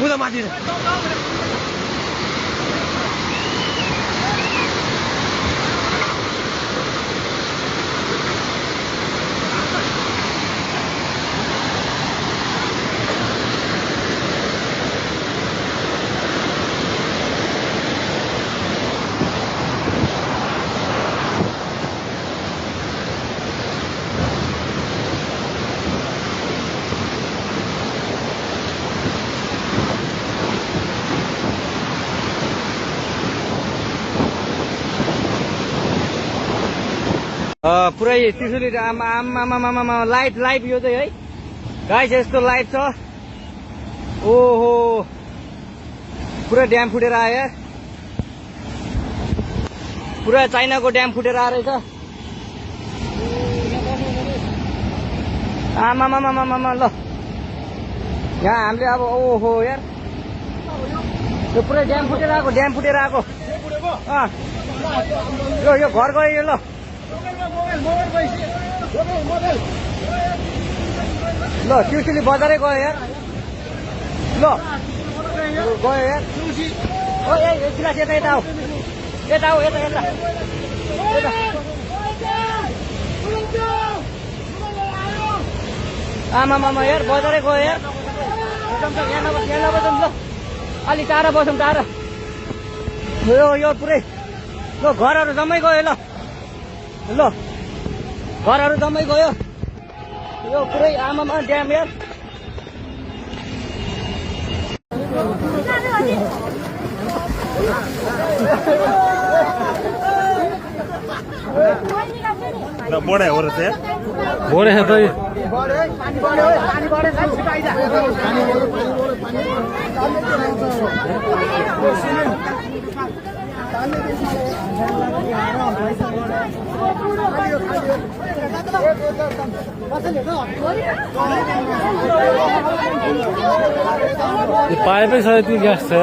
उता माथि पुरै त्रिशुली आमा लाइभ यो चाहिँ है गाइस यस्तो लाइभ छ ओहो पुरा ड्याम फुटेर आयो यार पुरा चाइनाको ड्याम फुटेर आएर रहेछ आमा ल यहाँ हामीले अब ओहो यार यो पुरै ड्याम फुटेर आएको यो घर गयो यो ल ल त्रिशुली बजारै गयो यार ल गयो यार ओ एकछिन यता आऊ यता आमा यार बजारै गयो यार यहाँ नबसौँ ल अलि टाढा बसौँ टाढा यो पुरै ल घरहरू जम्मै गयो ल घरहरू जम्मै गयो यो पुरै आमामा ड्याम यार बढे हो रहेछ बढे है भाइ पाइपै छ यति ग्यास छ